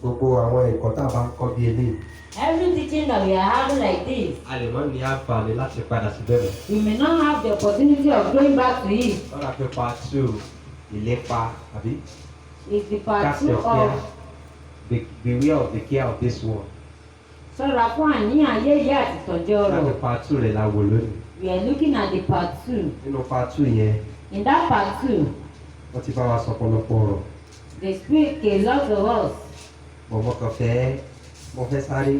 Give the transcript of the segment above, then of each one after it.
gbogbo àwọn ẹ̀kọ́ tá a bá ń kọ́ bí eléyìí. Every teaching that we are having like this, a lè mọ́ ní àǹfààní láti padà síbẹ̀ mọ́. we may not have the opportunity of going back to it. lọ́la pé part 2 ìlépa àbí. It's the part Cast 2 your care. of Beware of the care of this world. ṣọ́ra fún àníyàn ayé yìí àti ìtọ́jú láti ọ̀rọ̀. part 2 rẹ̀ la wò lónìí. We are looking at the part 2. nínú part 2 yẹn In that part 2, wọ́n ti bá wa sọ ọ̀pọ̀lọpọ̀ ọ̀rọ̀. they speak a lot to us. mo fẹ́ sáré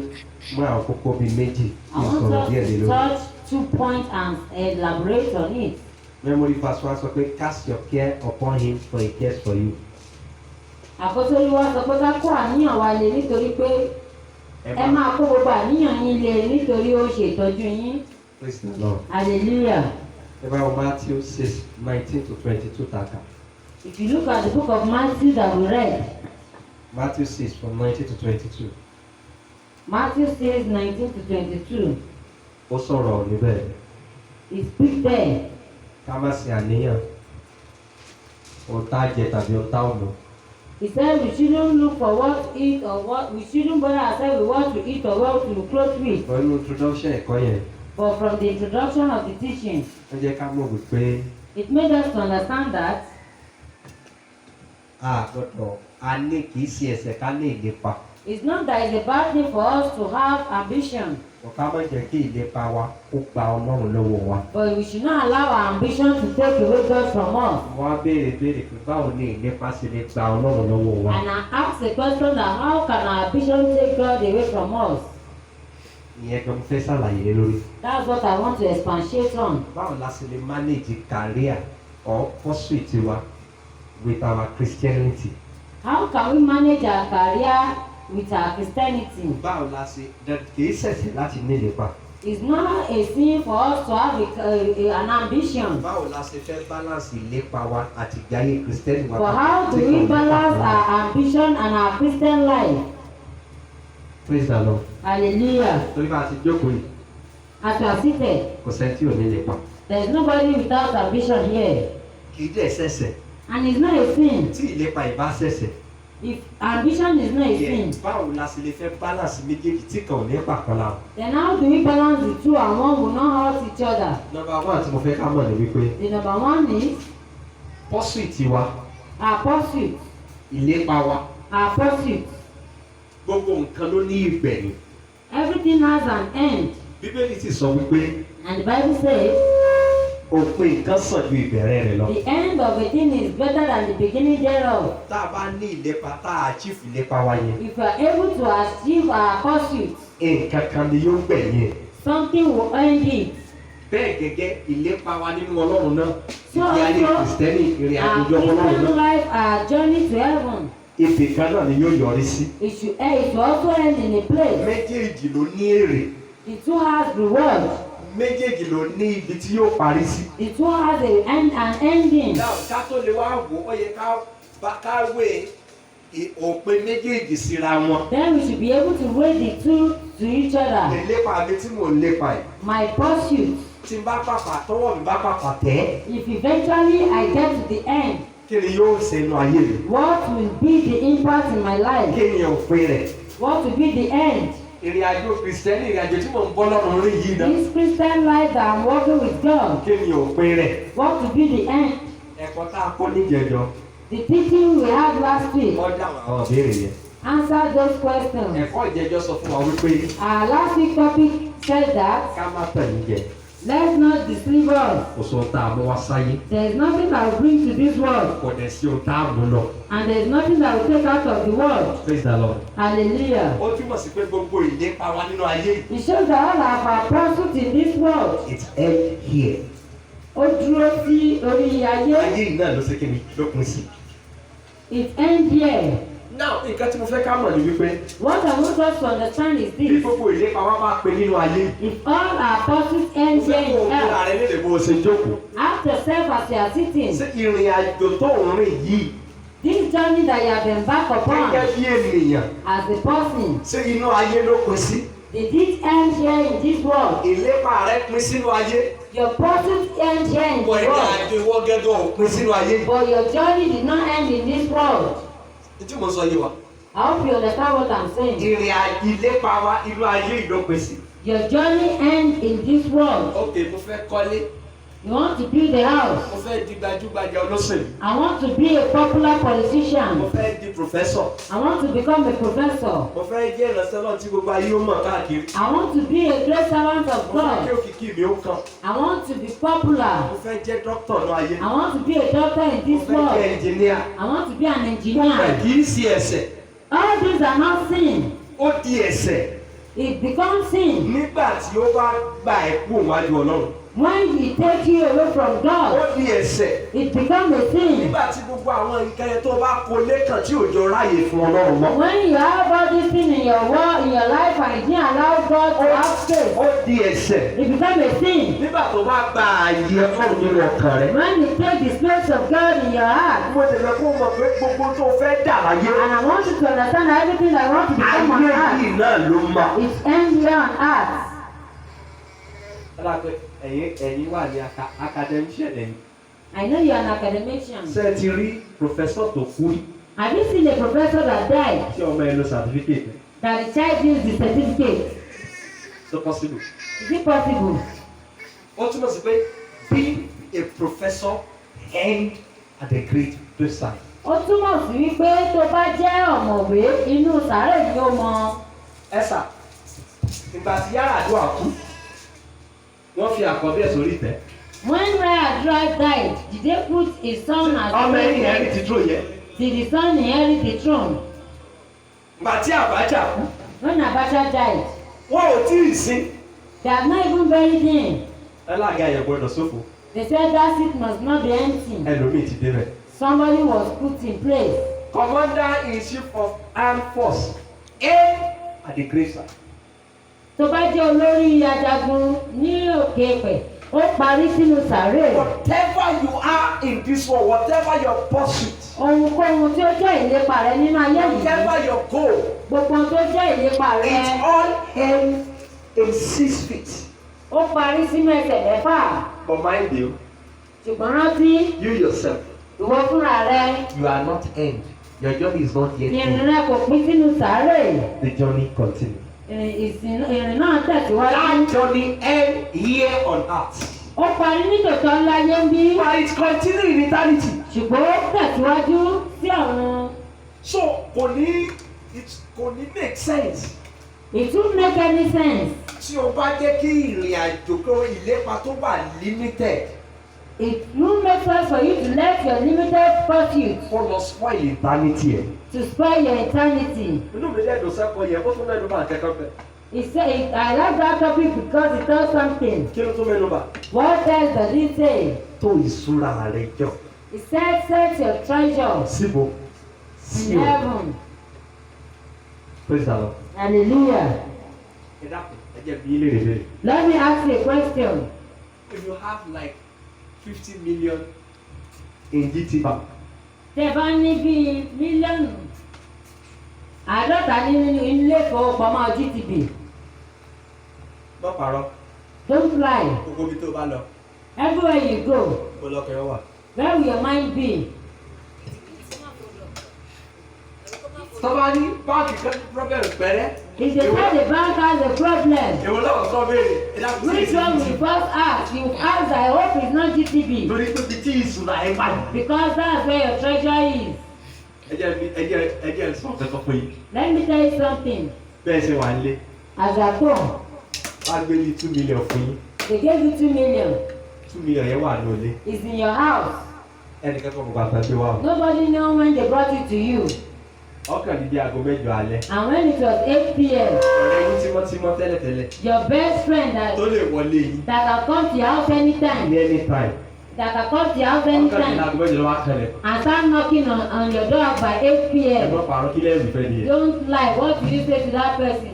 mú àwọn kókó bíi méjì I kí n want sọ̀rọ̀ us díẹ̀ lé to lórí. touch 2 points and elaborate on it. memory verse 1 sọ pé cast your care upon him for he cares for you. Àkóso Olúwa sọ pé ká kó àníyàn wa lé nítorí pé ẹ máa kó gbogbo àníyàn yín lé nítorí ó ṣe ìtọ́jú yín. Praise the Lord. Hallelujah. ẹ bá wo Matthew 6:19-22 tàkà. If you look at the book of Matthew that we read, Matthew 6 from 19-22. Matthew 6:19-22, ó sọ̀rọ̀ níbẹ̀. he speaks there. ká má ṣe àníyàn ohun tá a jẹ tàbí ohun tá a mú. He said we shouldn't look for what to eat or what we shouldn't bother ourselves with what to eat or what to clothe with. pẹ̀lú introduction ẹ̀kọ́ yẹn But from the introduction of the teaching, wọ́n jẹ́ ká mọ̀ wípé it made us to understand that a gbọ́dọ̀ a ní kì í ṣe ẹ̀ṣẹ̀ ká ní ìlépa. it's not that it's a bad thing for us to have ambition, ọ̀ká má jẹ́ kí ìlépa wa kó gba Ọlọ́run lọ́wọ́ wa. but we should not allow our ambition to take away God from us. wọ́n á béèrè pé báwo ni ìlépa ṣe lè gba Ọlọ́run lọ́wọ́ wa. And I ask the question that how can our ambition take God away from us? ìyẹn gan mo fẹ́ ṣàlàyé lé lórí. That's what I want to expatiate on. báwo la ṣe lè manage career or pursuit wa with our Christianity. How can we manage our career with our Christianity? báwo la ṣe kì í ṣẹ̀ṣẹ̀ láti ní ìlépa. It's not a sin for us to have an ambition. báwo la ṣe fẹ́ balance ìlépa wa àti ìgbáyé Christian wa. But how do we balance our ambition and our Christian life? Praise the Lord. Hallelujah. torí bá a ti jókòó yìí As we are seated, kò sẹ́ni tí ò ní ìlépa. there is nobody without ambition here. kì í dẹ̀ ṣẹ̀ṣẹ̀ And it's not a sin. tí ìlépa ìbá ṣẹ̀ṣẹ̀. If ambition is not a yẹ sin, báwo la ṣe lè fẹ́ balance méjèèjì tí kan ò ní pàkan la. then how do we balance the two and one will not hurt each other? number one tí mo fẹ́ ká mọ̀ ní wípé The number one is pursuit wa our pursuit. ìlépa wa Our pursuit. gbogbo nǹkan ló ní ìgbẹ̀yìn. Everything has an end. bíbélì ti sọ wípé And the Bible says, òpin nǹkan sàn ju ìbẹ̀rẹ̀ rẹ̀ lọ. the end of a thing is better than the beginning thereof. tá a bá ní ìlépa tá a achieve ìlépa wa yẹn If we are able to achieve our pursuit, nǹkan kan ni yóò gbẹ̀yìn ẹ̀. something will end it. bẹ́ẹ̀ gẹ́gẹ́ ìlépa wa nínú Ọlọ́run náà So ìdí ayé also, Kristẹni ìrìn our àjò Ọlọ́run Christian náà life, our journey to heaven, ibì kan náà ni yóò yọrí sí. it should also end in a place. méjèèjì ló ní èrè The two has reward. méjèèjì ló ní ibi tí yóò parí sí. The two has an ending. náà ká tó lè wá wò ó yẹ ká wé òpin méjèèjì síra wọn. Then we should be able to weigh the two to each other. ìlépa mi tí mò ń lépa ẹ̀ My pursuit, tí n bá pàpà tọwọ́ mi bá pàpà tẹ̀ if eventually I get to the end, kí ni yóò ṣe inú ayé mi. what will be the impact in my life? kí ni òpin rẹ̀. What will be the end? ìrìn àjò Kristẹni ìrìn àjò tí mò ń bọ́ lọ́rùn rí yìí náà. This Christian life that I'm working with God, kí ni òpin rẹ̀. what will be the end? ẹ̀kọ́ tá a kọ́ níjẹ̀jọ́ The teaching we had last week ọjà àwọn ìbéèrè yẹn. answered those questions. ẹ̀kọ́ ìjẹ́jọ́ sọ fún wa wípé Our last week topic said that ká má tẹ̀lé jẹ. let's not deceive us. kò sọ ohun tá a mú wá sáyé. There is nothing that will bring to this world, kò dẹ̀ sí ohun tá a mú lọ. and there is nothing that will take out of the world. Praise the Lord. Hallelujah. ó túmọ̀ sí pé gbogbo ìlépa wa nínú ayé It shows that all of our pursuit in this world, it end here. ó dúró sí orí ayé. ayé yìí náà ló ṣe kí ni ló pin sí. It ends here. now nǹkan tí mo fẹ́ ká mọ̀ ni wípé What I want us to understand is bí this: gbogbo ìlépa wa bá pin nínú ayé if all our pursuits mo end fẹ́ here kó o in múra earth, rẹ lédè bó o ṣe jókòó. ask yourself as you are sitting, ṣé ìrìn àjò tó ń rìn yìí this journey that you have embarked upon gẹ́gẹ́ bí ènìyàn as a person, ṣé inú ayé ló pin sí. did it end here in this world? ìlépa rẹ pin sínú ayé. Your pursuit end here in wọ this ìrìn world, àjò ìwọ gẹ́gẹ́ ò pin sínú ayé. but your journey did not end in this world. tí mo sọ yìí wa I hope you understand what I'm saying. ìrìn àjò ìlépa wa inú ayé ìdópin. Your journey ends in this world. ok mo fẹ́ kọ́lé. You want to build a house. mo fẹ́ di gbajúgbajà olóṣèlú. I want to be a popular politician. mo fẹ́ di professor. I want to become a professor. mo fẹ́ jẹ́ ìránṣẹ́ náà tí gbogbo ayé ó mọ̀ káàkiri. I want to be a great servant of mo fẹ́ kí God. òkìkí mi ó kàn. I want to be popular. mo fẹ́ jẹ́ dókítà náà ayé. I want to be a doctor in mo this fẹ́ jẹ́ world. ẹnjìníà. I want to be an mo fẹ́ engineer. kì í sí ẹ̀ṣẹ̀. All these are not sin. ó di ẹ̀ṣẹ̀ It becomes sin nígbà tí ó bá gba ẹ̀kú òwájú ọlọ́run. when He takes you away from ó God. di ẹ̀ṣẹ̀ It becomes a sin nígbà tí gbogbo àwọn nǹkan yẹn tó bá kó lẹ́kàn tí òjò ráyè fún ọlọ́run mọ́. when you have all these things in your world, in your life, and you didn't allow God to have space. ó di ẹ̀ṣẹ̀ It becomes a sin nígbà tó bá gba ààyè ọlọ́run nínú ọkàn rẹ̀. when you take the space of God in your heart. mo tẹ̀lé kó mọ̀ pé gbogbo tó fẹ́ dà láyé. And I want you to understand that everything I want to become on ayé earth, yìí náà ló mọ̀. it ends here on earth. alákọ̀ ẹ̀yin wà ní academician ẹ̀yin. I know you are an academician. ṣé ẹ ti rí professor tó kú rí Have you seen a professor that died, tí ọmọ ẹ lo certificate ẹ̀? that the child used the certificate? so possible. Is it possible? ó túmọ̀ sí pé being a professor end at a great side. Ó túmọ̀ sí wípé tó bá jẹ́ ọ̀mọ̀wé inú sàárè ni ó mọ. ẹ̀sà ìgbà tí Yar'Adua kú wọ́n fi àkọ́bí ẹ̀ sórí ìtẹ́. When Yar'Adua died, did they put his son as ọmọ ẹ̀yìn ẹ̀rí president? ti dúró yẹ. Did the son inherit the throne? ìgbà tí Abacha kú When Abacha died, wọ́n ò tí ì sin. they have not even buried him. ẹlága yẹn gbọ́dọ̀ sófo They said that seat must not be empty. ẹlòmíì ti dé rẹ̀. Somebody was put in place. Commander-in-Chief of Armed Force end at the grave side. Tó bá jẹ́ olórí ajagun ní òkè pẹ̀, ó parí sínú sàárè. Whatever you are in this world, whatever your pursuit, Ohunkóhun tí ó jẹ́ ìlépa rẹ nínú ayé yìí, whatever your goal, gbogbo tó jẹ́ ìlépa rẹ, it all ends in 6 feet. ó parí sínú ẹsẹ̀ mẹ́fà. But mind you, Ṣùgbọ́n rántí, you yourself, ìwọ fúnra rẹ, you are not end. Your journey is not yet ìrìn end. rẹ kò pín sínú sàárè. The journey continues. Ìrìn náà tẹ̀síwájú. That journey end here on earth. Ó parí nítòótọ́ láyé ń bí, But it continues in eternity. ṣùgbọ́n ó tẹ̀síwájú sí ọ̀run. So it kò ní make sense. It won't make any sense. Tí o bá jẹ́ kí ìrìn àjò kó ìlépa tó wà limited It won't make sense for you to let your limited pursuit kó lọ spoil eternity ẹ̀. to spoil your eternity. Inú mi lẹ́nu sẹ́kọ̀ọ́ yẹn ó tún mẹ́nu bá akẹ́kọ̀ọ́ bẹ̀. I like that topic because it does something. Kí ló tún mẹ́nu bá? What else does it say? Tó ìṣúra rẹ̀ jọ. It said, set your treasure Síbo? in Sí o. heaven. Praise the Lord. Hallelujah. Ẹ dákun, ẹ jẹ́ bí ilé rẹ̀. Let me ask you a question. If you have like 50 million in GT Bank, Tẹ́ bá ní bíi mílíọ̀nù àádọ́ta nínú ilé ìfowópamọ́ GTB, má parọ́, don't lie. gbogbo ibi tó bá lọ, Everywhere you go, kó lọ́kẹ́ wà. where will your mind be? Tọ́ba ní báńkì kan problem pẹ́rẹ́. If they say the bank has a problem, Èwo lọ́wọ́ sọ béèrè? Ẹ dákun sí which one will you first ask? You ask, I hope it's not GTB, Torí pé bí tí ìṣúra ẹ bá yìí. because that's where your treasure is. Ẹ jẹ́ sọ ọ̀fẹ́ sọ pé Let me tell you something. bẹ́ẹ̀ ṣe wà nílé, As at home, wá gbé ní 2 million fún yín. they gave you 2 million. 2 million yẹn wà ní olé. It's in your house. Ẹnìkan kan kò bá tán gbé wá o. Nobody know when they brought it to you. Ọkàn dídí aago 8 alẹ́. And when it was 8 p.m., Ọ̀rẹ́ yín tímọ́tímọ́ tẹ́lẹ̀tẹ́lẹ̀. your best friend Tó lè wọlé yín that can come to your house anytime, ní anytime. that can come to your house Ọkàn dídí anytime, aago 8 lọ́wọ́ akẹ́lẹ̀. and start knocking on your door by 8 p.m. Ẹ̀gbọ́n pààrọ̀ kí lẹ́rù fẹ́ nìyẹn. Don't lie. What will you say to that person?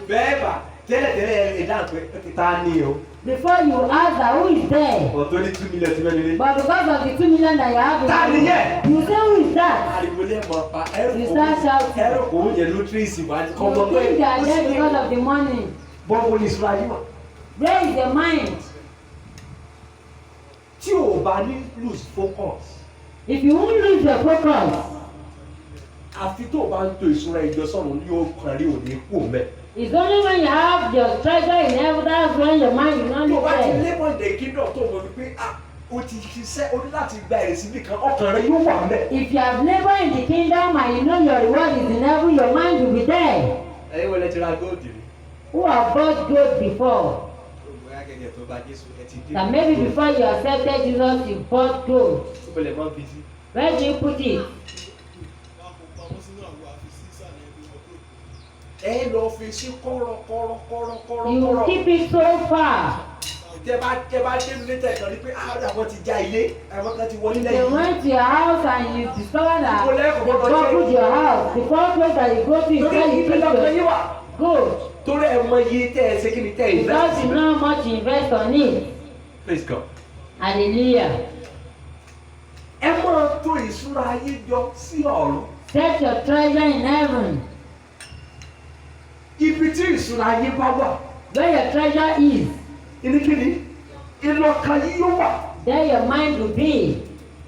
Bẹ́ẹ̀ bá tẹ́lẹ̀tẹ́lẹ̀ ẹ̀ dáhùn pé ta ni o. Before you ask that who is there, Ọ̀ tó ní 2 million ti mẹ́rin lé. but because of the 2 million that you have, Ta ni yẹn? you say who is that? Ariwo lè mọ̀ pa You start shouting. ẹrù kò ń yẹ lótírìsì wá ní You kọ́mọ pé think they are ó there sì because of the money. bọ́ọ̀bù ní ìṣúra yìí wà. Where is the mind? Tí o bá ní lose focus, If you won't lose your focus, àfi tó o bá ń to ìṣúra ìjọ sọ̀rọ̀ ní ọkàn rí òní kú mẹ́. it's only when you have your treasure in heaven that's when your mind will not tó o bá ti be there. labour in the kingdom tó o mọ̀ wípé o ti ṣiṣẹ́ o ní láti gba èrè síbì kan ọkàn rẹ yóò wà mẹ́. If you have labor in the kingdom and you know your reward is in heaven, your mind will be there. ẹ̀yin wọlé ti ra góòdì rí. Who have bought gold before? bóyá gẹ́gẹ́ tó bá Jésù ẹ ti dé. That maybe before you accepted Jesus, you bought gold. ó bẹ̀rẹ̀ mọ́ bí sí. Where do you put it? ẹ lọ fi sí kọ́rọ́. You keep it so far. tẹ bá dé ilé tẹ̀ kàn ní pé àwọn ti já ilé àwọn kan ti wọlé They lẹ́yìn. went to your house and you discover that they bought your house. The first place that you go to is torí where you ìpínlẹ̀ keep ọ̀gbìn yín your wà. gold. torí ẹ mọ iye tẹ́ ẹ ṣe kí ni tẹ́ ẹ Because you know how much you invest on it. Praise God. Hallelujah. ẹ máa tó ìṣúra ayé jọ sí ọ̀run. Set your treasure in heaven. ibi tí ìṣúra ayé bá wà. Where your treasure is, ìníkíni ìlọ́ka yìí yóò wà. there your mind will be.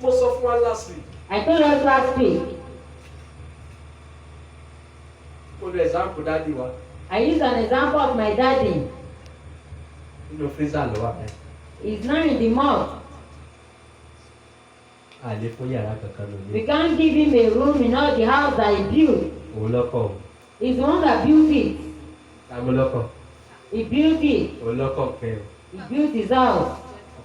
mo sọ fún wa last week. I told us last week. mo lo example dáàdi wa I used an example of my daddy. nínú freezer ló wà báyìí. He's now in the mosque. àlè fún yàrá kankan We lónìí. can't give him a room in all the house that he built. òun lọ́kọ̀ o. He's the one that built it. àmọ́ lọ́kọ̀. He built it. òun lọ́kọ̀ kẹ́ o. He built his house.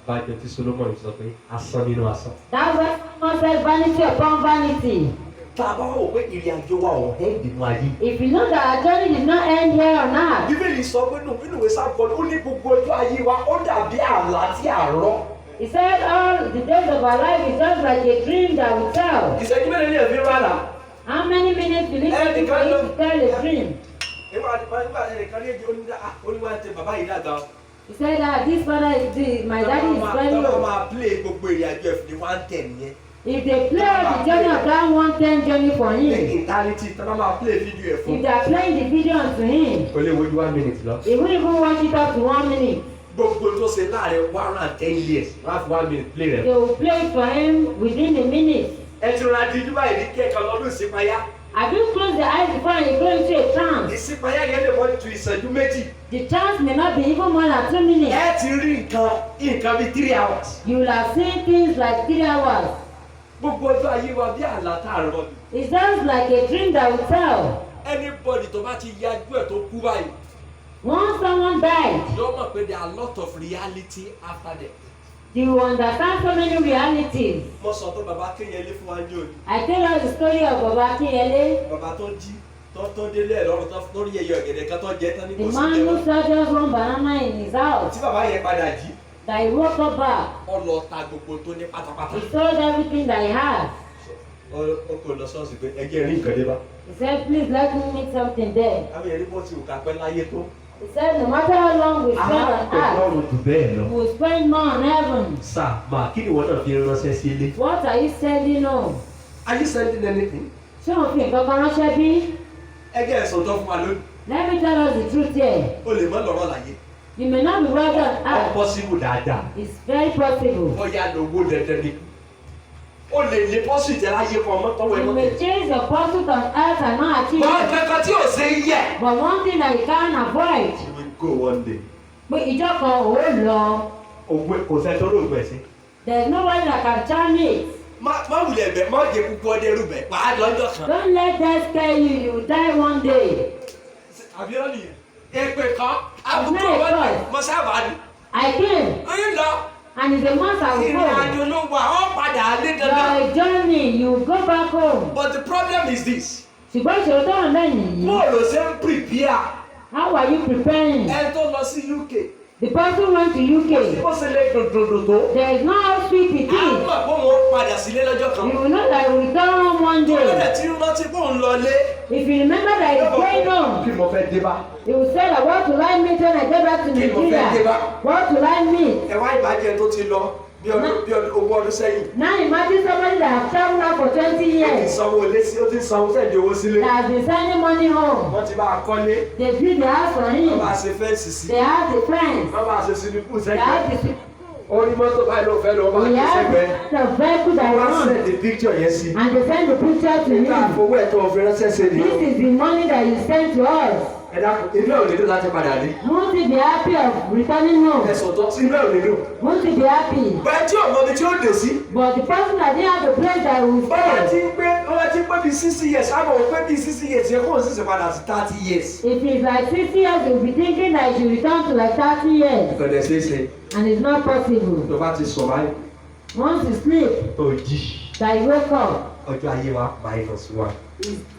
ọbàjọ tí Solomon sọ pé asán nínú asán. That's why someone said vanity upon vanity. tá a bá wò pé ìrìn àjò wa ò hẹ́ ìdìbò ayé. If you know that our journey did not end here on earth, bíbélì sọ pé nínú ìwé sábọ̀lù ó ní gbogbo ọjọ́ ayé wa ó dàbí àlá tí à ń rọ́. he said all the days of our life is just like a dream that we tell. ìṣẹ́jú mélòó ni ẹ̀mí rà là. How many minutes will it take for you to tell a dream? nígbà ẹnìkan ní èjì oníwà tẹ bàbá yìí dàgbà. He said that this father is my daddy is very tọ́lá old. máa play gbogbo ìrìn àjò ẹ̀fìn ní 110 yẹn. If they play the journey of that 110 journey for ní him, ìtálítì tọ́lá máa play fídíò ẹ̀ fún. if they are playing the video unto him, o lè wojú 1 minute lọ. he won't even watch it up to 1 minute. gbogbo tó ṣe láàrin 110 years wọ́n á fi 1 minute play rẹ̀. They will play it for him within a minute. ẹ ti rọra di júbà ìdí kẹ́kọ̀ọ́ lọ́dún ìsìnpáyà. Have you closed the eyes before you go into a trance? ìsìnpáyà yẹn lè mọ́ ju ìṣẹ́jú méjì. The trance may not be even more than 2 minutes. ẹ ti rí nǹkan bíi 3 hours. You will have seen things like 3 hours. gbogbo ọjọ́ ayé wa bí àlá tá a rọ ni. It's just like a dream that we tell. anybody tó bá ti yájú ẹ̀ tó kú báyìí. Once someone died, yóò mọ̀ pé there are a lot of reality after death. you will understand so many realities. mo sọ pé bàbá Kéyẹlé fún wa ní òní. I tell us the story of Baba Akinyele, bàbá tó jí tó délé ẹ̀ lọ́rùn tó lórí ẹyọ ọ̀gẹ̀dẹ̀ kan tó jẹ́ tán ní the kò sí man who jẹun. saw just one banana in his house, tí bàbá yẹn padà jí that he woke up back. ó lọ ta gbogbo tó ní pátápátá. He sold everything that he had. ó kò lọ sọ́ọ̀sì pé ẹjẹ́ rí nǹkan dé bá. He said, please let me make something there. àwọn yẹn ní bó ti wù ká pẹ́ láyé tó. He said, no matter how long we spend on earth, ọlọ́run jù bẹ́ẹ̀ lọ. we will spend more on heaven. sà máa kí ni ìwọ náà fi ránṣẹ́ sí ilé. What are you sending home? are you sending anything? Ṣé òun fi nǹkan kan ránṣẹ́ bí? ẹgẹ́ ẹ̀sán tó fún wa lónìí. Let me tell us the truth here. o lè mọ́ lọ́rọ̀ láyé. You may not be well done on ó earth. possible dáadáa. It's very possible. bóyá lówó dandan ni. o lè lè pọ́sù ìtẹ́láyé kan ọmọ tọ́wọ́ ẹ̀ You may chase your pursuit on earth and not achieve bọ́ọ̀ it. kankan tí ò ṣe yẹ. But one thing that you can't avoid, you will go one day. pé ìjọ kan ò lọ. ògbé kò sẹ́ tó lóògbé sí. There is nobody that can charm it. má wulẹ̀ bẹ̀ má jẹ kúkú ọdẹ rú bẹ̀ pa á lọ́jọ́ kan. Don't let that scare you. You will die one day. àbíọ́ nìyẹn. èpè kan àbúkọ wọn ni mo sábà ní. I came, ń lọ and it's a month I will ìrìn go. àjò ló wà ó padà lé dandan. Your journey, you go back home. but the problem is this. Ṣùgbọ́n ìṣòro tó wà lẹ́yìn yìí, bóòlù ṣe ń prepare how are you preparing? ẹni tó lọ sí UK. The person went to UK. bó ṣe lè dòdòdò tó. There is no how sweet it a is. mọ̀ pé wọ́n padà sílé lọ́jọ́ kan. You will know that you will return home one tó lọ́dẹ̀ day. tí ń rántí pé òun lọ lé. If you remember that he's going home, kí mo fẹ́ dé bá. you will say that what will I meet when I get back to Nigeria? What will I meet? ẹ wá ìbàjẹ́ tó ti lọ bí ogún ọdún sẹ́yìn. Now imagine somebody that has traveled out for 20 ó ti years, sanwó ilé sí ó ti sanwó sẹ́ẹ̀dì owó sílé. that has been sending money home. wọ́n ti bá a kọ́lé. They build the house for wọ́n him. bá a ṣe fẹ́ǹsì sí. They have the friends. wọ́n bá a ṣe sinipú They sẹ́gbẹ̀ẹ́. have the Orí mọ́tò báyìí ló fẹ́ lọ máa He gbé has sẹ́gbẹ̀ẹ́. the vehicle that he Wọ́n wants. send the picture yẹn sí. And they send the picture to Nígbà him. àfọwọ́ ẹ̀tọ́ òfin ránṣẹ́ sí ni. This is the money that you sent to us. Ẹ dákun, inú ẹ̀ ò nílò láti padà rí. Won't you be happy of returning home? Ẹ̀sùn tó inú ẹ̀ ò nílò. Won't you be happy? Bẹ́ẹ̀ tí ọmọ mi tí ó dé sí. But the person that didn't have a place that will Bọ́lá ti stay, ń pé bíi 60 years, á mọ̀ pé bíi 60 years yẹ kó o sì ṣe padà sí 30 years. if it's like 60 years, you'll be thinking that you should return to like 30 years. Ìkọ̀dẹ̀ ṣe é ṣe. And it's not possible. Tó bá ti sọ báyìí, Once you sleep, tó jí. that you wake up, Ọjọ́ ayé wa -1.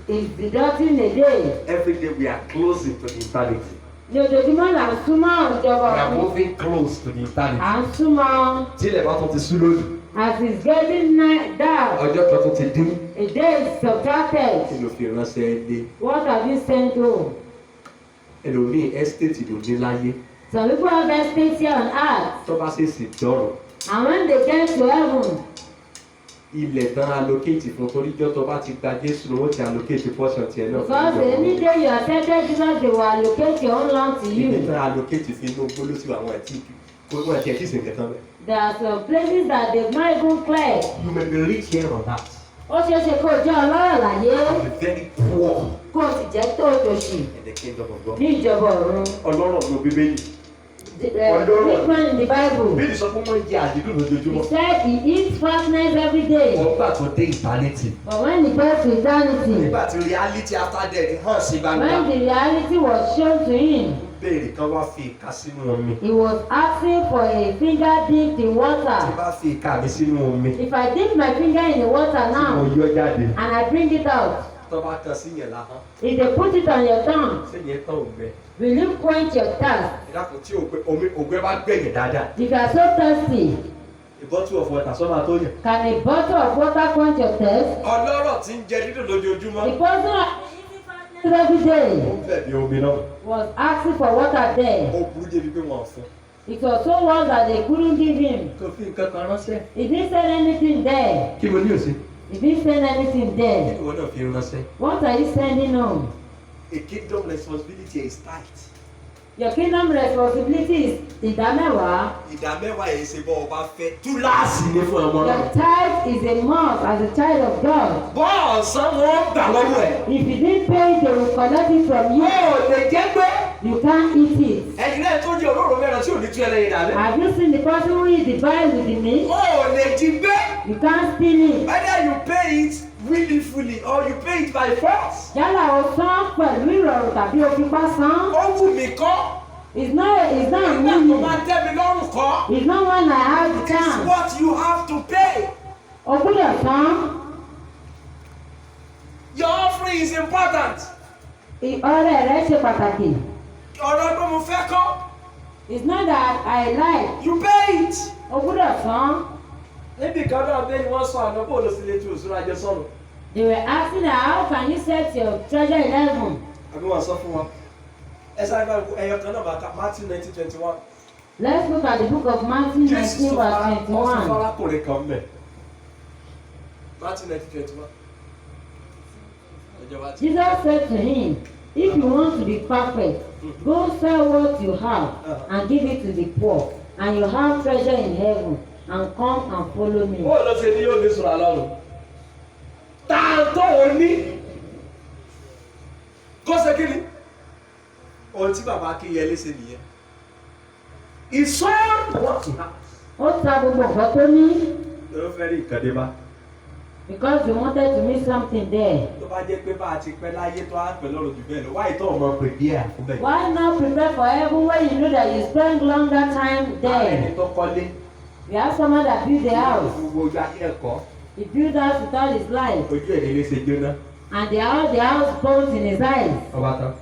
is deducting a day. Every day we are closing to the eternity. Ní ojoojúmọ́ là ń súnmọ́ ìjọba We are ọ̀run. moving close to the eternity. À ń súnmọ́ Tí ilẹ̀ bá tún ti sú lónìí, as it's getting dark. ọjọ́ kan tún ti dín. A day is Kí subtracted. ló fi ránṣẹ́ dé? What have you sent home? Ẹlòmíì ẹ́stéètì ló ní láyé. Some people have estates here on earth. Tó bá ṣèṣì dọ̀rọ̀, And when they get to heaven, ilẹ̀ tán allocate fún toríjọ́ tó bá ti gba Jésù ni wọ́n ti allocate portion tiẹ̀ náà fún because any day you accepted Jesus, they will allocate your own land to Ilẹ̀ you. tán allocate fún inú gbólóṣù àwọn ẹ̀tí kó wọ́n ti ẹ̀tí ìsìnkẹ́ tán bẹ̀. There are some places that they've not even cleared. You may be rich here or that. Ó ṣeé ṣe kó o jẹ́ ọlọ́rọ̀ láyé, Be very poor kó o sì jẹ́ tó tòṣì in the kingdom of God. ní ìjọba ọ̀run. Ọlọ́rọ̀ ló Bíbélì. Written in the Bible. Bíbélì sọ pé wọ́n jẹ àdídùn He lójoojúmọ́. said he eats fatness every day. Wọ́n gbà tó dé eternity. But when he got to eternity, Nígbà tí reality after death hàn sí when gbangba. the reality was shown to him, Béèrè kan wá fi ìka sínú omi. he was asking for a finger dipped in Tí water. bá fi ìka mi sínú omi, If I dip my finger in the water tí mo now yọ jáde. and I bring it out, Tó bá kan sí yẹn láhán, if they put it on your tongue, ṣé yẹn tán ògbẹ? will you quench your thirst? Ìdákùn tí ògbẹ bá gbẹ̀yìn dáadáa. If you are so thirsty, A bottle of water sọ́nà tó yẹ. can a bottle of water quench your thirst? Ọlọ́rọ̀ tí ń jẹ dídùn lójoojúmọ́. The person every Ó day ń bẹ̀bí omi náà. was asking for water there. Ó burú débi pé wọ́n fún. It was so worse that they couldn't give him. Kò fi nǹkan kan ránṣẹ́. He didn't send anything there. Kí mo ní òsè? He didn't send anything Kí there. ni ìwọ náà fi ránṣẹ́? What are you sending home? A kingdom responsibility is tight. Your kingdom responsibility is ìdámẹ́wàá. Ìdámẹ́wàá yìí ṣe bọ́ ọba fẹ́. Túláàsì ni fún ọmọ náà. Your tithe is a must as a child of God. Bọ́ọ̀sán wọn gbà lọ́wọ́ ẹ̀. If you didn't pay it, they will collect it from Ó you. lè jẹ́ pé You can't eat it. ẹ̀yin náà tó jẹ́ olóró mẹ́rin tí ò ní tú ẹlẹ́yin dàbẹ́. Have you seen the person who is divided with the meat? Ó lè jí gbé. You can't steal it. Whether you pay it willingly or you pay it by force. Yálà o san pẹ̀lú ìrọ̀rùn tàbí o fipá san. Ó wù mí kọ́. It's not Nígbà tó me. máa tẹ́ mi lọ́rùn kọ́. It's not when I have the It is chance. what you have to pay. O gbúdọ̀ san. Your offering is important. Ọrẹ rẹ ṣe pàtàkì. Ọ̀rọ̀ pé mo fẹ́ kọ́. It's not that I like. You pay it. O gbúdọ̀ san. Níbi kan náà bẹ́ẹ̀ ni wọ́n sọ àná bó ló sì lè tu òṣùrọ̀ ajé sọ̀rọ̀. They were asking her, how can you set your treasure in heaven? Àbí wọ́n sọ fún wọn. Ẹ sáré bá ẹyọ kan náà bá ká Matthew 19:21. Let's look at the book of Matthew 19 Jésù sọ verse wọ́n sọ 21. fárákùnrin kan mẹ́. Matthew 19:21. Jesus said to him, if you want to be perfect, go sell what you have and give it to the poor, and you have treasure in heaven, and come and follow me. Bó ló ṣe ní yóò ní sùn àlọ́run? Tààtọ̀ ò ní. Kó ṣe kí ni? Ohun tí bàbá Akínyẹlé ṣe nìyẹn. He sold what he had. Ó ta gbogbo nǹkan tó ní Ló fẹ́ rí ìkàdé bá. because he wanted to meet something there. Tó bá jẹ́ pé bá a ti pẹ́ láyé tó á pẹ́ lọ́rùn jù bẹ́ẹ̀ lọ, wáyé tó ọmọ prepare fún bẹ́ẹ̀. Why not prepare for heaven when you know that you spend longer time Ẹni there? tó kọ́lé. You have someone that built the house. Gbogbo ojú ayé ẹ̀kọ́. He built house with all his life, Ojú ẹ̀ nílé ṣe jóná. and the house burnt in his eyes. Ọba tán.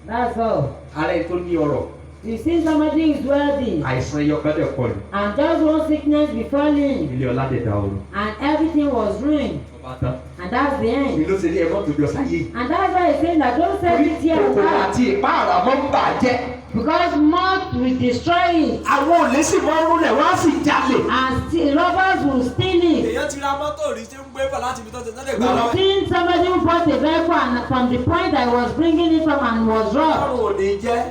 That's all. Ara ẹ̀ tó ní ọrọ̀. You see somebody is wealthy, Àìsàn ẹyọ kan dẹ̀ pọ̀ ní. and just one sickness befalling him, Ilé ọlá dẹ̀ dá ọrọ̀. and everything was ruined, Ọba tán. and that's the Èmi end. ló ṣe ní ẹ̀fọ́ tó jọ sáyé. And that's why he's saying that don't sell it here and Kòkòrò there, àti ìpáàrà mọ́ ń bàjẹ́. because moth will destroy it, Àwọn olè sì máa ń rúlẹ̀ wọ́n á sì jalè. and robbers will steal it. Èèyàn ti ra mọ́tò rí tí ń gbé bọ̀ láti ibi tó ti tẹ́lẹ̀ gbà We've lọ́wọ́. seen somebody who bought a vehicle, and from the point I was bringing it from and was robbed. Ọlọ́run ò ní jẹ́.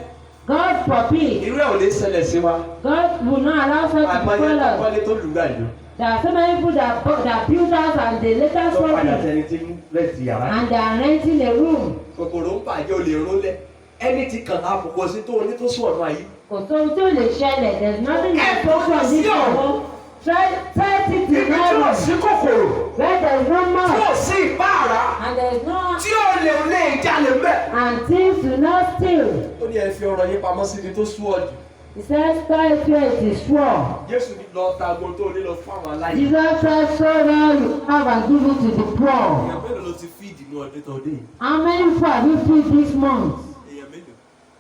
God forbid. Irú ẹ̀ ò lè ṣẹlẹ̀ sí wa. God will not allow such to Àìmọye befall tó us. kọ́lé tó lùgbà jù. There are so many people that build house and they later Tó padà spoil it sẹ́ni tí ń rẹ̀tì yàrá. and they are renting a room. Kòkòrò ń bàjẹ́ o lè rólẹ̀. Ẹni tí kàn á kò sí tó oní tó sùn ọ̀nà ayé. Kò sóhun tó lè ṣẹlẹ̀, there is nothing that Ẹ goes on this sí ọ̀run. world. Try it Ibi in tí ò heaven sí kòkòrò. where there is no Tí ò mouth sí ìpáàrà. and there is no Tí ò lè jalè mẹ́. and thieves do not steal. Ó ní ẹ fi ọ̀rọ̀ yín pamọ́ síbi tó sú ọ̀jù. He says, store it where it is sure. Jésù ní lọ ta agbon tó ní lọ fún àwọn aláìní. Jesus said, so that you have and give it to the poor. Èèyàn mélòó ló ti fíìdì ní ọdún tó dé yìí? How many people have you feed this month? Èèyàn mélòó?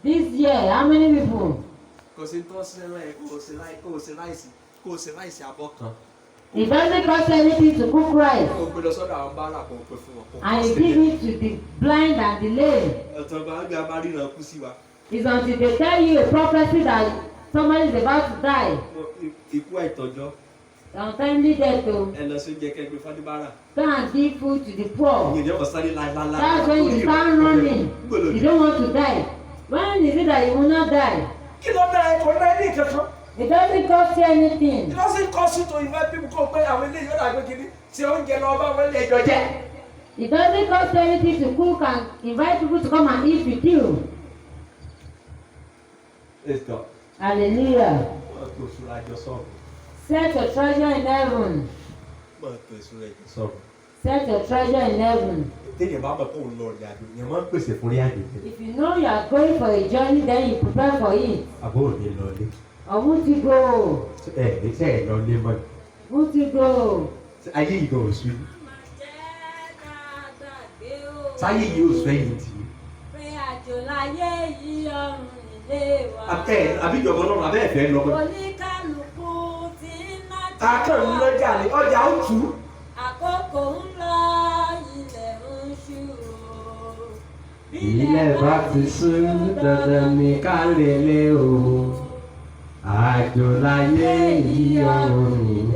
This year, how many people? Kò sí tó sẹ́rọ̀ ẹ̀ kó o ṣe ráìsì abọ́ kan. It doesn't cost anything to cook rice. Kó o gbé lọ sọ́dọ̀ àwọn bárà kó o pè fún wọn. And you give it to the blind and the lame. Ọ̀tọ̀ bá ń gbé abáríran kú sí wa. It's until they tell you a prophecy that somebody is about to die. Ikú àìtọ́jọ́. Untimely death o. Ẹ lọ sí oúnjẹ kẹgbẹ́ fádébárà. Go and give food to the poor. Ìyẹn ọ̀sán ní láìláńlá. That's when you start running. You don't want to die. When is it that you will not die? Kí ló dá ẹ̀kọ́ náà ní ìkankan? It doesn't cost you anything. It doesn't cost you to invite people kó o pé àwọn eléyìí ó dàgbé kiri tí oúnjẹ lọ bá wọn lè jọ jẹ. It doesn't cost you anything to cook and invite people to come and eat with you. Let's go. Hallelujah. Wọ́n tó ìṣúra ẹjọ́ sọ̀rọ̀. Set your treasure in heaven. Wọ́n tó ìṣúra ẹjọ́ sọ̀rọ̀. Set your treasure in heaven. Téèyàn bá mọ̀ pé òun lọ ìrìn àjò, ìyẹn máa ń pèsè fún rí àjò. If you know you are going for a journey, then you prepare for it. Àbó òní lọ ilé. Or won't you go? Ní sẹ́ ẹ̀ lọ ilé mọ́. Won't you go? Ayé yìí gan oṣù yìí. Sáyé yìí oṣù ẹ̀yìn tì í. Pé àjò láyé yìí ọrùn ilé wa. Àbíjọba náà abẹ́ ẹ̀fẹ́ lọ. Oníkálukú ti ń nájà. Akẹ́ ń lọ́jà ní ọjà ó tù ú. Àkókò ń lọ, ilẹ̀ ń ṣú o. Ilẹ̀ bá ti ṣú dandan ní ká lè lé o. Àjò láyé yìí ọ̀run.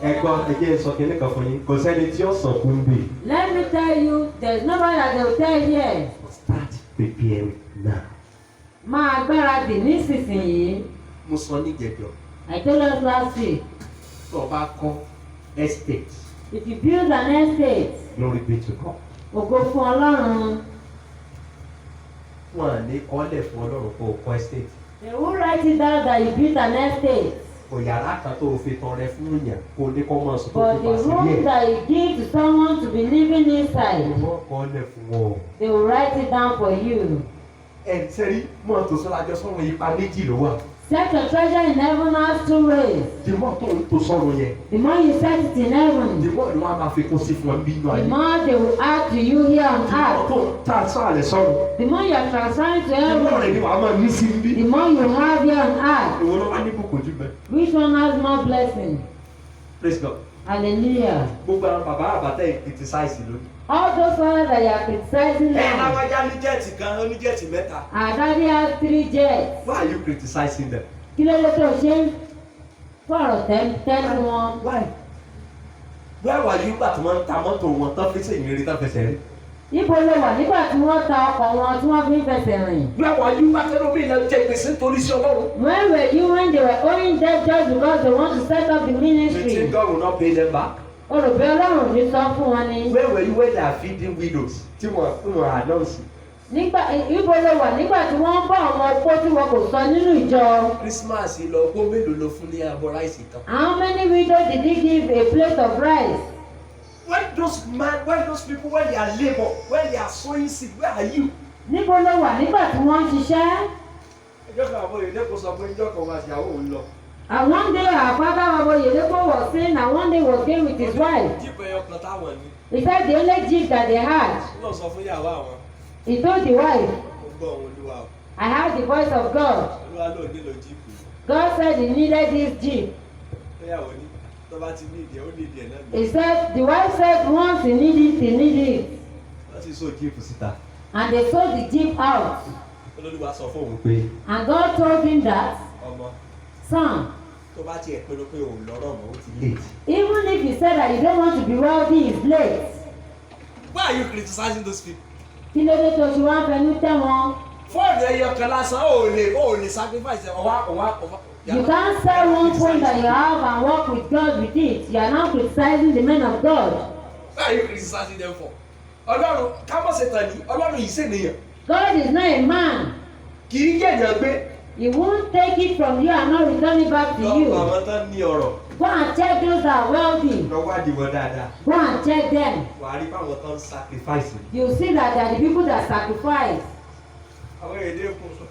Ẹ̀gbọ́n ẹ̀jẹ̀ sọ kínní kan fún yín. Kò sẹ́ni tí ó sàn kún bì. Let me tell you, there is nobody that will tell you here. Start preparing now. Máa gbáradì nísinsìnyí. Mo sọ ní ìjẹ̀jọ́. I told us last week, Tó o bá kọ́ estate if you build an estate, lórí bí tó kọ́. ògo fún Ọlọ́run. Wọ́n á ní kọ́lẹ̀ fún Ọlọ́run kó o kọ́ estate. They will write it down that you built an estate. Kò yàrá kan tó o fi tọrẹ fún yàn kó o ní kọ́ mọ̀ sọ tó But fi the pàṣẹ room díẹ̀. that you give to someone to be living inside, Wọ́n kọ́lẹ̀ fún wọn. they will write it down for you. Ẹ sẹ́rí mọ́ tó sọ́ra jọ sọ́run ipa méjì ló wà. Set your treasure in heaven has two ways. Dìmọ́ tó ń tó sọ́run yẹn. The more you set it in heaven, Dìmọ́ ni wọ́n á máa fi kún sí fún ọ nínú the ayé. more they will add to you here on Dìmọ́ earth. tó ń ta sọ́ọ̀lẹ̀ sọ́run. The more you are transferring to Dìmọ́ rẹ̀ heaven, ni wàá máa ní sí bí. the more you have here on earth. Ìwọ ló wá ní kòkò jù bẹ́ẹ̀. Which one has more blessing? Praise God. Hallelujah. Gbogbo àwọn bàbá àbátẹ́ criticize lónìí. All those ones that you are criticizing Ẹ now, láwájá ní jẹ́ẹ̀tì kan, ó ní jẹ́ẹ̀tì mẹ́ta. our daddy has 3 jets. Why are you criticizing them? Kí ló dé tó ṣe ń fọ̀rọ̀ tẹ́lẹ̀ wọn? Why? Where were you nígbà tí wọ́n ń ta mọ́tò wọn tán fi ṣèyìn rí tán fẹsẹ̀ rí? Ibo ló wà nígbà tí wọ́n ta ọkọ̀ wọn tí wọ́n fi ń fẹsẹ̀ rìn? Where were you nígbà tí lómi ilẹ̀ jẹ gbèsè nítorí sí Ọlọ́run? Where were you when they were owing debt just because they want to set up the You think ministry? God will not pay them back? O rò pé Ọlọ́run ní sọ fún wọn ni? Where were you when they are feeding widows? Tí wọ́n announce. Nígbà ibo ló wà nígbà tí wọ́n ń bọ́ àwọn opó tí wọn kò sọ nínú ìjọ? Christmas lọ gbó mélòó ló fún ní abọ́ ráìsì kan? How many widows did he give a plate of rice? When those people when they are labour, when they are sowing seed, where are you? Níbo ló wà nígbà tí wọ́n ń ṣiṣẹ́? Ẹjọ́ kan àbọ̀ ìdẹ́ kò sọ pé ẹjọ́ kan wá sí ìyàwó òun lọ. And one day our father Oyedepo was saying that one day he was going with his wife. Jíìpù ẹyọ kan táwọn ní. He said the only jeep that they had, Ó lọ sọ fún ìyàwó àwọn. he told the wife, Ó gbọ́ òun Olúwa o. I heard the voice of God. Olúwa ló nílò jíìpù. God said he needed this jeep. Ìyàwó ní tó bá ti ní ìdí ẹ̀ ó ní ìdí ẹ̀ náà ní. He said, the wife said once he need it, he need it. Wọ́n ti so jíìpù síta. And they sold the jeep out. Olúwa sọ fún òun pé And God told him that, ọmọ son, tó bá tiẹ̀ pinnu pé òun lọ́rọ̀ mọ́ ó ti late. even if he said that you don't want to be wealthy, it's late. Why are you criticizing those people? Kí ló dé tó ṣe wá fẹnu tẹ́ wọn? fóònù ẹyọ kan lásán ó lè sacrifice ọwá. You can't sell one phone that you have and work with God with it. You are not criticizing the men of God. What are you criticizing them for? Ọlọ́run ká mọ̀ ṣe tàn ní Ọlọ́run yìí ṣènìyàn. God is not a man. Kì í jẹ̀yàn gbé. He won't take it from you and not return it back to you. Lọ́pọ̀ àwọn tán ní ọ̀rọ̀. Go and check those that are wealthy. Lọ wádìí wọn dáadáa. Go and check them. Wà á rí báwọn tán sacrifice. You see that they are the people that sacrifice. Àwọn èdè kò sọ.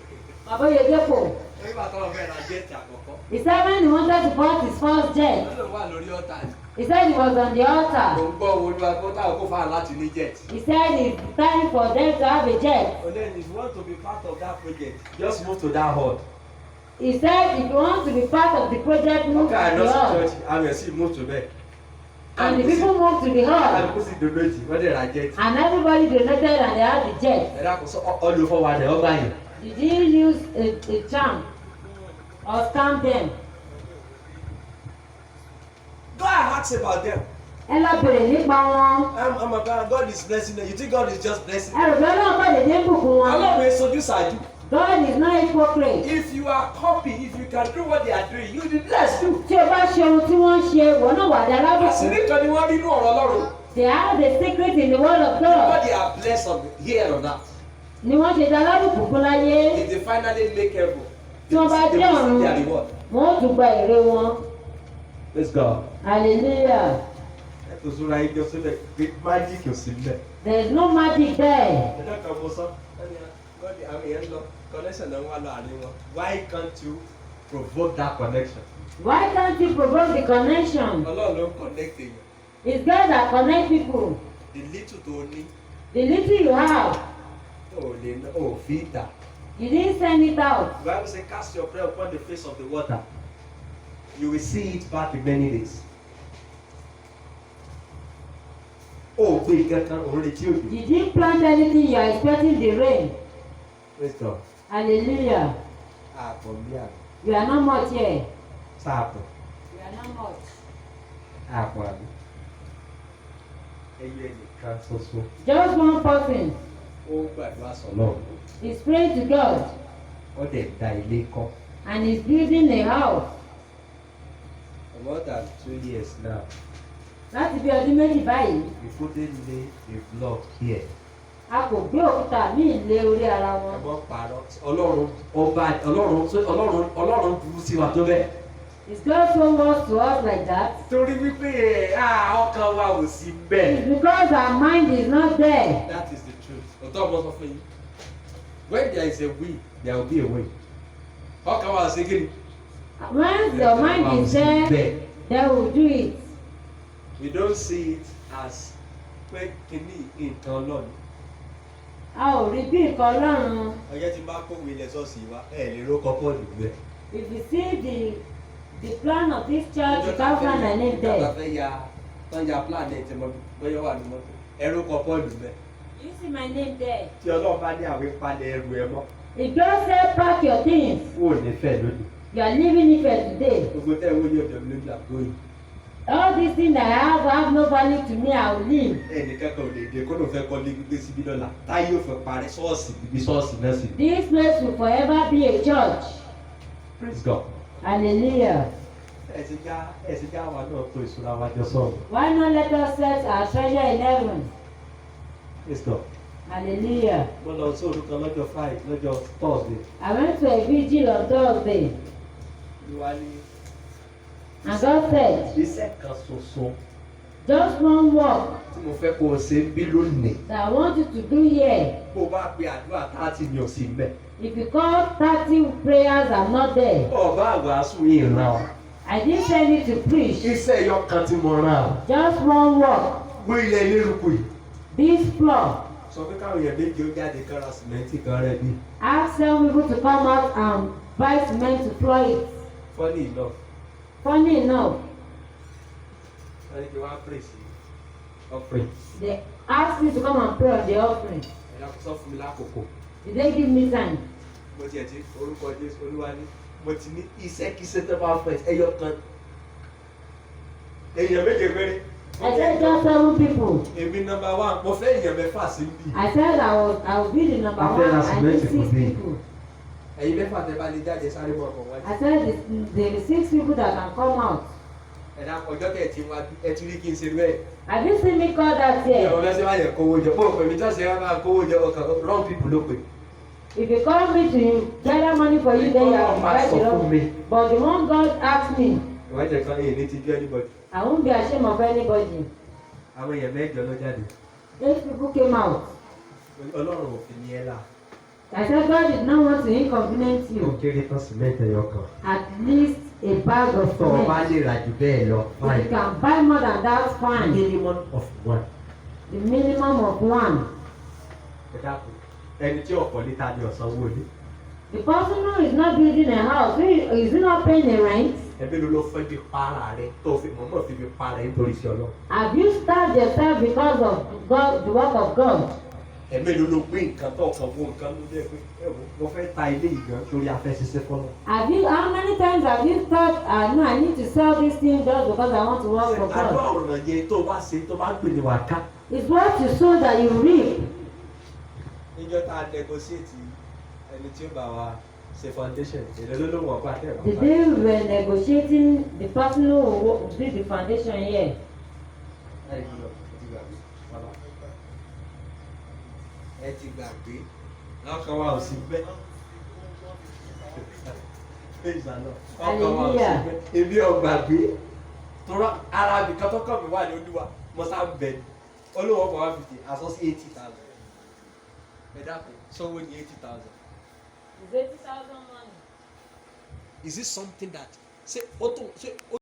Baba Yedepo. Nígbà tó wọn fẹ́ ra jẹ́ẹ̀tì àkọ́kọ́. He said when he wanted to buy his first jet. Wọ́n lè wà lórí ọ̀tá ni. He said he was on the altar. Mo ń gbọ́ olúwa kó táwọn kó fà láti ní jet. He said it's time for them to have a jet. And then if you want to be part of that project, just move to that hall. He said if you want to be part of the project, move to Okay, the hall. church, I will see move to bed. And the people moved to the hall. And people see donate when they are jet. And everybody donated and they had the jet. Ẹ dákun sọ ọlùfọ́ wa dẹ̀ ọgbà yẹn. Did he use a charm or scam them? Go and ask about them. Ẹ lọ bèrè nípa wọn. I'm about God is blessing them. You think God is just blessing Ẹ rò pé Ọlọ́run kọ́ dédé bùkún wọn. Ọlọ́run èso ojú ṣáájú. God is not hypocrite. If you are copy, if you can do what they are doing, you will be blessed too. Tí o bá ṣe ohun tí wọ́n ṣe, wọ́n náà wà dá lábùkún. Àṣírí kan ni wọ́n rí inú ọ̀rọ̀ Ọlọ́run. They have the secret in the word of God. What they are blessed on here or that. Ni wọ́n ṣe dá lábùkún fún láyé. If they finally make heaven, Tí wọ́n bá dé ọ̀run, their reward. wọ́n ó tún gba èrè wọn. Let's go. Hallelujah. Ẹ tó súnra yín jọ síbẹ̀ pé májíìkì ò sí níbẹ̀. There is no magic there. Ẹjọ́ kan mo sọ, God àwọn èèyàn lọ, connection náà wà láàrin wọn. Why can't you provoke that connection? Why can't you provoke the connection? Ọlọ́run ló ń connect èèyàn. It's God that connect people. The little tó ní, The little you have, ò fi ìta. you didn't send it out. The Bible says, cast your prayer upon the face of the water. You will see it back in many days. Oh, gbé kankan òun retí òjò. You didn't plant anything, you are expecting the rain. Praise God. Hallelujah. Àpọ̀ bí àpò. You are not much here. Sáàpọ̀. You are not much. Àpọ̀ àbí. Ẹyẹ nìkan ṣoṣo. Just one person Ó gbàdúrà sọ̀lọ́. is praying to God Wọ́n dẹ̀ da ilé kọ́. and is building a house. For more than 2 years now, Láti bí ọdún méjì báyìí, we couldn't lay a block here. a kò gbé òkúta ní ilé orí ara wọn. Ẹ̀gbọ́n parọ́. Ọlọ́run burú sí wa tó bẹ́ẹ̀. Is God so much to us like that? Torí wípé ọkàn wa ò sí bẹ́ẹ̀. It's because our mind is not there. That is the truth. Ọ̀tọ́ ọmọ sọ fún yín. When there is a will, there will be a way. Ọkàn wa ò sí kí ni? When your mind is there, they will do it. We don't see it as pé kíní nǹkan Ọlọ́run. A ò rí bí nǹkan Ọlọ́run. Ọjọ́ tí n bá kó ilẹ̀ ṣọ́ọ̀ṣì wa, lè rókọ Pọ́ọ̀lù bẹ́ẹ̀. If you see the plan of this church, you can't find my name there. Ìjọba fẹ́ ya plan ẹ̀ tí mo bóyá wà ní mọ́tò. Ẹ rókọ Pọ́ọ̀lù bẹ́ẹ̀. You see my name there. Tí Ọlọ́run bá ní àwọn ìpalẹ̀ ẹrù ẹ mọ́. If God say pack your things, Ó ní fẹ́ lónìí. you are leaving Ife today. Gbogbo tẹ́ owó yóò dẹ̀mí lójú àgbo yìí. All these things that I have no value to me, I will leave. Ẹnìkan kan ò lè dé kó ló fẹ́ kọ́ lé gbígbé síbí lọ́la. Táyé ò fẹ́ parẹ́ ṣọ́ọ̀ṣì bíbí ṣọ́ọ̀ṣì náà sì. This place will forever be a church. Praise God. Hallelujah. Ẹ̀sìn já wa náà tó ìṣúra wa jọ sọ̀rọ̀. Why not let us set our treasure in heaven? Praise God. Hallelujah. Mo lọ sí orúkọ lọ́jọ́ Friday lọ́jọ́ Thursday. I went to a vigil on Thursday, Olúwa ní and God said, iṣẹ́ kan ṣoṣo just one work tí mo fẹ́ kó o ṣe ń bí lónìí. that I want you to do here. Bó o bá pe àdúrà 30 mi ò sí mbẹ̀. If you call 30 prayers, I'm not there. Ọba àgbàsù yìí ràn ọ́. I didn't send you to preach. Iṣẹ́ ẹyọ kan tí mo rán ọ́. Just one work. Wó ilẹ̀ elérúkú yìí. This floor. Sọ pé káwọn èèyàn méje ó jáde kan ra sìmẹ́ntì kan rẹ̀ bí. Ask some people to come out and buy cement to floor it. Funny enough. Funny enough, Wọ́n ní kí wọ́n á pray sí offering. they asked me to come and pray on the offering. Ẹ̀dá kò sọ fún mi lákòókò. Did they give me time? Mo tiẹ̀ ti orúkọ Jésù Olúwa ní. Mo ti ní iṣẹ́kíṣẹ́ tó bá fẹ́ ẹyọ kan. Èèyàn méje péré. I said just 7 people. Èmi number 1, mo fẹ́ èèyàn mẹ́fà sí bí. I said I will be the number I 1. feel that's I need beautiful 6 thing. people. Ẹ̀yin mẹ́fà tẹ́ bá lè jáde sáré mọ́ ọkọ̀ wájú. I said there is 6 people that can come out. Ẹ̀dá ọjọ́ tẹ̀ tí wá ẹ ti rí kí n ṣe bẹ́ẹ̀. Have you seen me call that Ìyá here? ọmọ ẹsẹ̀ máa yẹ kówó jọ. Bó o pè mí tó ṣe máa kówó jọ ọkàn wrong people ló pè. If you call me to gather money for you, then you are invited. But the one God asked me, Ìwádìí kan yìí ní ti bí anybody. I won't be ashamed of anybody. Àwọn èèyàn mẹ́jọ ló jáde. 8 people came out. Ọlọ́run ò fi ní ẹ là. I said God did not want to inconvenience Ó you. kéré tán sìmẹ́ǹtì ẹyọ kan. At least a bag of Tó o bá cement. lè rà jù bẹ́ẹ̀ lọ, If you fine. can buy more than that, fine. Minimum of 1. The minimum of 1. Ẹ dákun. Ẹni tí ọ̀pọ̀ níta ni ọ̀sán wò ní. The person who is not building a house, is he not paying a rent? Ẹbí ló fẹ́ fi para rẹ̀ tó fi mọ̀mọ́ fi para rẹ̀ nítorí sí ọlọ́. Have you starved yourself because of God, the work of God? Ẹ̀mí ló gbé nǹkan tó kàn wọ nǹkan ló dé pé mo fẹ́ ta ilé ìgbọ̀n torí afẹ́ ṣiṣẹ́ fọ́lọ́. How many times have you thought, no, I need to sell this thing just because I want to work for Àdúrà God? ọ̀rọ̀ yẹn tó bá ṣe tó bá pè ní wà ká. It's what you sow that you reap. Níjọ́ tá a negotiate ẹni tí ó bá wa ṣe foundation èdè ló lóun ọ̀pá tẹ̀ The day we were negotiating the person who will do the foundation here, ẹ ti gbàgbé ọkàn wa ò sí bẹ́ẹ̀. Ọkàn wa ò sí bẹ́ẹ̀. Èmi ò gbàgbé tọ́lá ara ibìkan tó kàn mí wà ní Olúwa mo sá bẹ̀ ní olówó ọkọ̀ 150 àsọ sí 80,000. Ẹ dákun sọ́wọ́ ní 80,000. it's 80,000 money. Is it something that ṣé ó tó ṣé ó